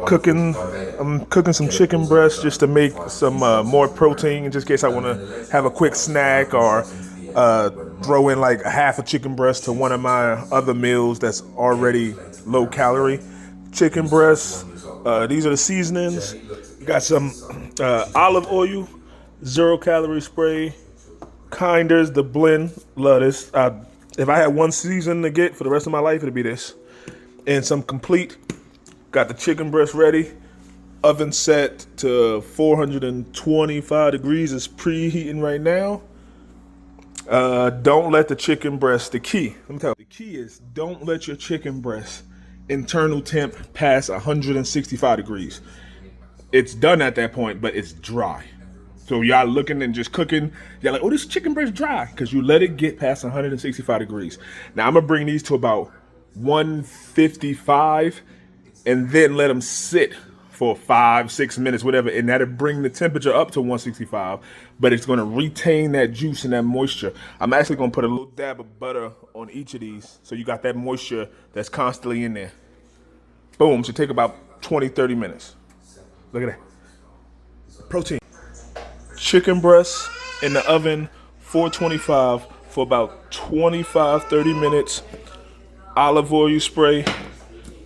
Cooking, I'm cooking some chicken breasts just to make some more protein, just in case I want to have a quick snack or throw in like half a chicken breast to one of my other meals that's already low calorie. Chicken breasts. These are the seasonings. Got some olive oil, 0 calorie spray, Kinders, the blend. Love this. If I had one season to get for the rest of my life, it'd be this. And some complete. Got the chicken breast ready. Oven set to 425 degrees. It's preheating right now. Don't let the chicken breast, the key, let me tell you, the key is don't let your chicken breast internal temp pass 165 degrees. It's done at that point, but it's dry. So y'all looking and just cooking, y'all like, oh, this chicken breast dry, because you let it get past 165 degrees. Now I'm gonna bring these to about 155 and then let them sit for 5-6 minutes, whatever, and that'll bring the temperature up to 165, but it's gonna retain that juice and that moisture. I'm actually gonna put a little dab of butter on each of these, so you got that moisture that's constantly in there. Boom, should take about 20-30 minutes. Look at that. Protein. Chicken breasts in the oven, 425 for about 25-30 minutes. Olive oil spray,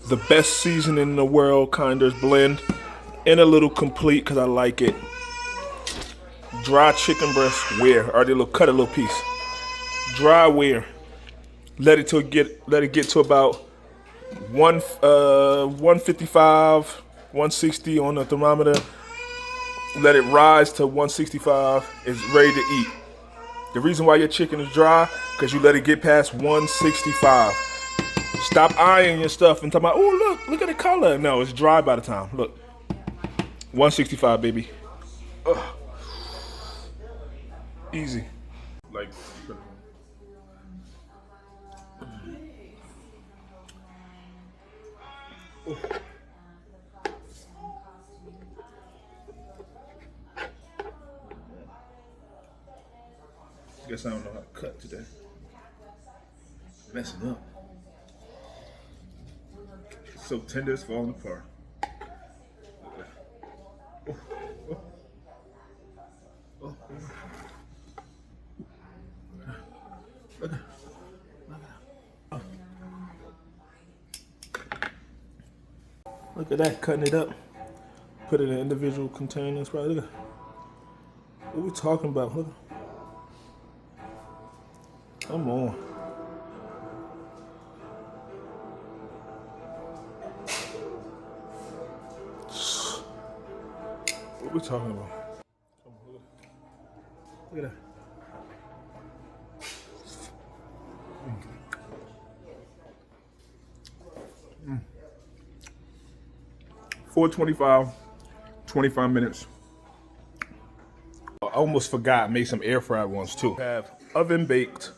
the best seasoning in the world, Kinders blend, and a little complete because I like it. Dry chicken breast where? Or they cut a little piece. Dry where? Let it get to about 155, 160 on the thermometer. Let it rise to 165. It's ready to eat. The reason why your chicken is dry, because you let it get past 165. Stop eyeing your stuff and talking about, oh, look at the color. No, it's dry by the time. Look, 165, baby. Ugh. Easy. Like, guess I don't know how to cut today. Messing up. So tender, it's falling apart. Oh, oh, oh, oh. Look at that, cutting it up. Put it in individual containers. Right, look at what we talking about. Look. Come on. What are we talking about? Come on, look at that. 425, 25 minutes. I almost forgot, I made some air fried ones too. Have oven baked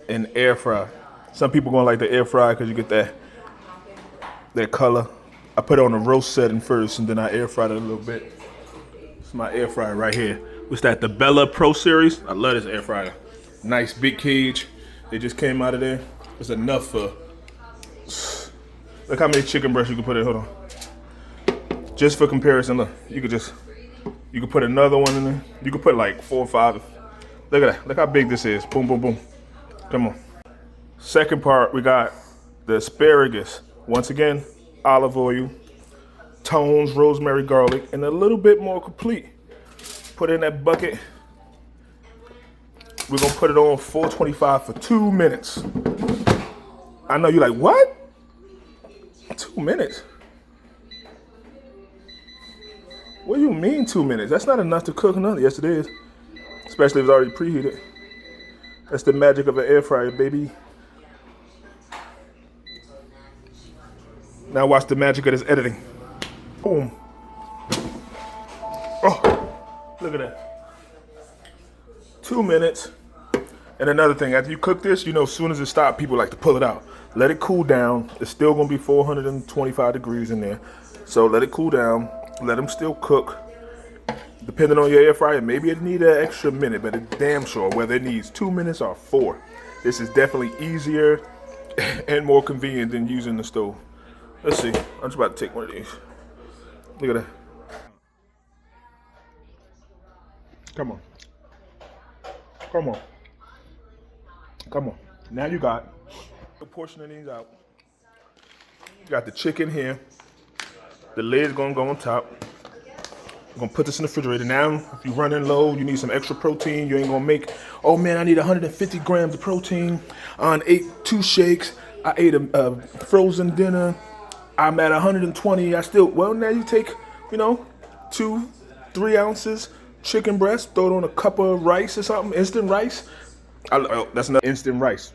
and air fry. Some people gonna like the air fry because you get that color. I put it on the roast setting first and then I air fried it a little bit. It's my air fryer right here. What's that, the Bella Pro Series? I love this air fryer. Nice big cage. They just came out of there. It's enough for, look how many chicken breasts you can put in, hold on. Just for comparison, look, you could put another one in there. You could put like 4 or 5. Look at that, look how big this is. Boom, boom, boom. Come on. Second part, we got the asparagus. Once again, olive oil, tones, rosemary, garlic, and a little bit more complete. Put it in that bucket. We're gonna put it on 425 for 2 minutes. I know you're like, what? 2 minutes? What do you mean 2 minutes? That's not enough to cook none. Yes, it is. Especially if it's already preheated. That's the magic of an air fryer, baby. Now watch the magic of this editing. Boom. Oh, look at that. 2 minutes. And another thing, after you cook this, you know, as soon as it stops, people like to pull it out. Let it cool down. It's still gonna be 425 degrees in there. So let it cool down. Let them still cook. Depending on your air fryer, maybe it needs an extra minute, but it's damn sure whether it needs 2 minutes or 4. This is definitely easier and more convenient than using the stove. Let's see. I'm just about to take one of these. Look at that. Come on. Come on. Come on. Now you got a portion of these out. You got the chicken here. The lid's gonna go on top. I'm gonna put this in the refrigerator. Now, if you're running low, you need some extra protein. You ain't gonna make, oh man, I need 150 grams of protein. I ate 2 shakes. I ate a frozen dinner. I'm at 120. Well, now you take, 2-3 ounces chicken breast, throw it on a cup of rice or something, instant rice. That's enough instant rice.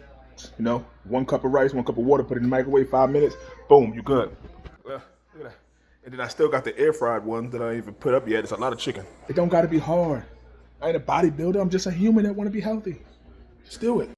1 cup of rice, 1 cup of water, put it in the microwave, 5 minutes, boom, you good. Look at that. And then I still got the air fried one that I ain't even put up yet. It's a lot of chicken. It don't gotta be hard. I ain't a bodybuilder, I'm just a human that wanna be healthy. Just do it.